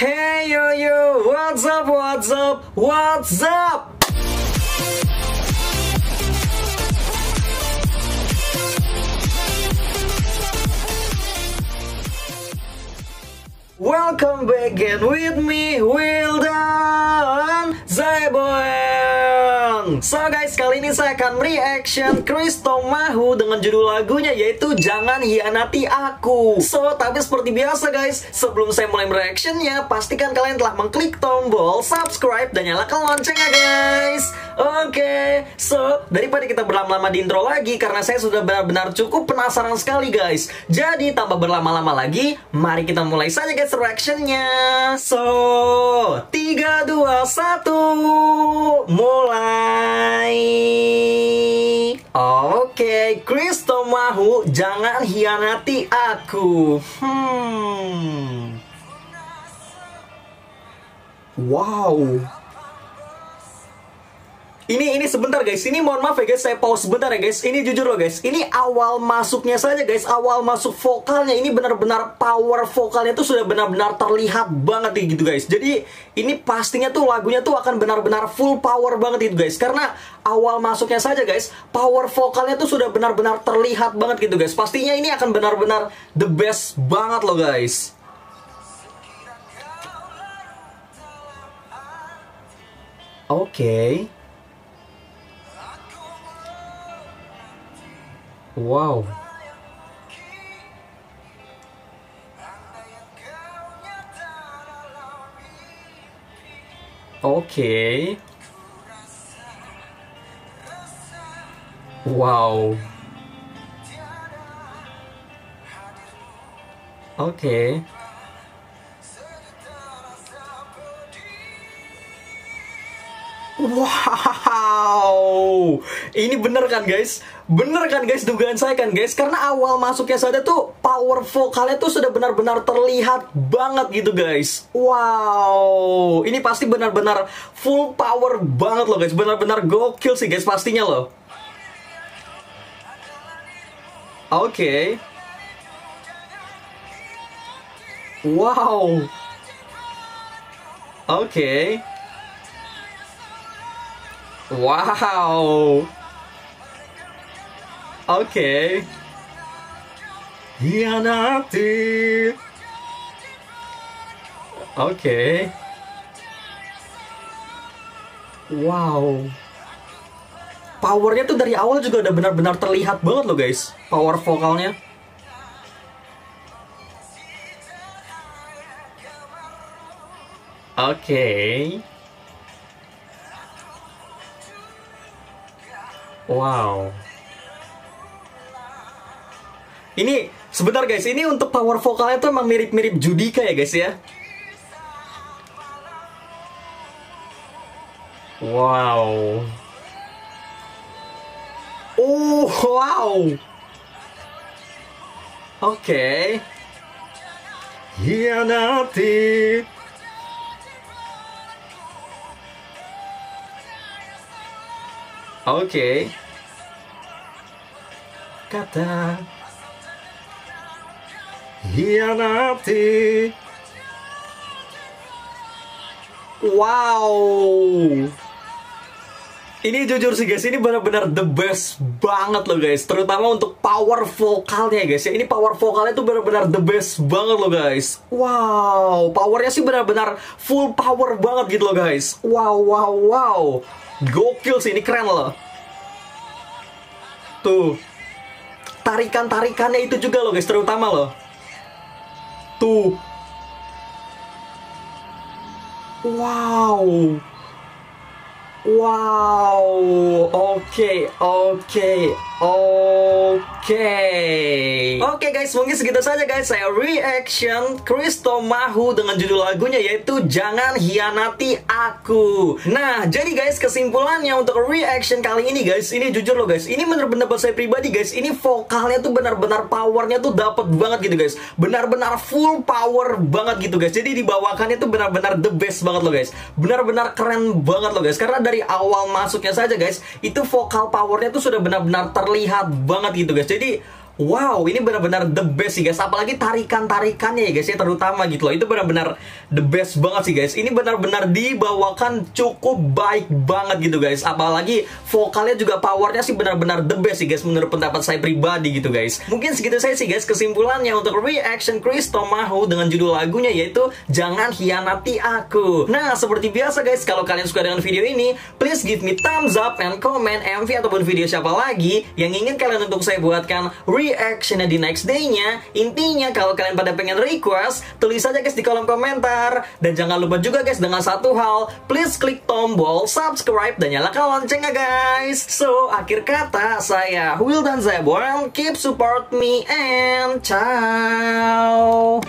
Hey yo yo, what's up, what's up, what's up? Welcome back again with me, Wildan Zaibon. So guys, kali ini saya akan reaction Christo Mahu dengan judul lagunya yaitu Jangan Hianati Aku. So, tapi seperti biasa guys, sebelum saya mulai reactionnya, pastikan kalian telah mengklik tombol subscribe dan nyalakan loncengnya guys. Oke, so daripada kita berlama-lama di intro lagi, karena saya sudah benar-benar cukup penasaran sekali guys. Jadi tanpa berlama-lama lagi, mari kita mulai saja guys reactionnya. So, 3, 2, 1, mulai. Oke, Christo Mahu, Jangan Hianati Aku. Wow. Ini sebentar guys, ini mohon maaf ya guys, saya pause sebentar ya guys. Ini jujur loh guys, ini awal masuknya saja guys, awal masuk vokalnya ini benar-benar power vokalnya tuh sudah benar-benar terlihat banget gitu guys. Jadi ini pastinya tuh lagunya tuh akan benar-benar full power banget gitu guys. Karena awal masuknya saja guys, power vokalnya tuh sudah benar-benar terlihat banget gitu guys. Pastinya ini akan benar-benar the best banget loh guys. Oke. Wow. Oke. Wow. Oke. Wow, ini bener kan guys? Bener kan guys dugaan saya kan guys? Karena awal masuknya saja tuh power vokalnya tuh sudah benar-benar terlihat banget gitu guys. Wow, ini pasti benar-benar full power banget loh guys. Benar-benar gokil sih guys pastinya loh. Oke. Wow. Oke. Wow. Oke. Hianati. Oke. Wow. Powernya tuh dari awal juga udah benar-benar terlihat banget loh guys. Power vokalnya. Oke. Wow. Ini sebentar guys, ini untuk power vokalnya tuh emang mirip-mirip Judika ya guys ya. Wow. Oh, wow. Oke. Hianati. Oke. Kata hianati. Wow. Ini jujur sih guys, ini benar-benar the best banget loh guys. Terutama untuk power vokalnya guys ya. Ini power vokalnya tuh benar-benar the best banget loh guys. Wow, powernya sih benar-benar full power banget gitu loh guys. Wow, wow, wow. Gokil sih, ini keren loh. Tuh. Tarikan-tarikannya itu juga loh guys, terutama loh. Tuh. Wow. Wow. Oke. Oke guys, mungkin segitu saja guys saya reaction Christo Mahu dengan judul lagunya yaitu Jangan Hianati Aku. Nah, jadi guys kesimpulannya untuk reaction kali ini guys, ini jujur loh guys, ini bener-bener buat saya pribadi guys, ini vokalnya tuh benar-benar powernya tuh dapet banget gitu guys. Benar-benar full power banget gitu guys. Jadi dibawakannya tuh benar-benar the best banget loh guys. Benar-benar keren banget loh guys. Karena dari awal masuknya saja guys, itu vokal powernya tuh sudah benar-benar terlihat banget gitu guys. Jadi wow, ini benar-benar the best sih guys. Apalagi tarikan-tarikannya ya guys ya, terutama gitu loh. Itu benar-benar the best banget sih guys. Ini benar-benar dibawakan cukup baik banget gitu guys. Apalagi vokalnya juga powernya sih benar-benar the best sih guys, menurut pendapat saya pribadi gitu guys. Mungkin segitu saya sih guys kesimpulannya untuk reaction Christo Mahu dengan judul lagunya, yaitu Jangan Hianati Aku. Nah, seperti biasa guys, kalau kalian suka dengan video ini, please give me thumbs up and comment MV ataupun video siapa lagi yang ingin kalian untuk saya buatkan reactionnya di next day-nya. Intinya kalau kalian pada pengen request, tulis aja guys di kolom komentar. Dan jangan lupa juga guys dengan satu hal, please klik tombol subscribe dan nyalakan loncengnya guys. So, akhir kata saya Will dan Zebon, keep support me and ciao.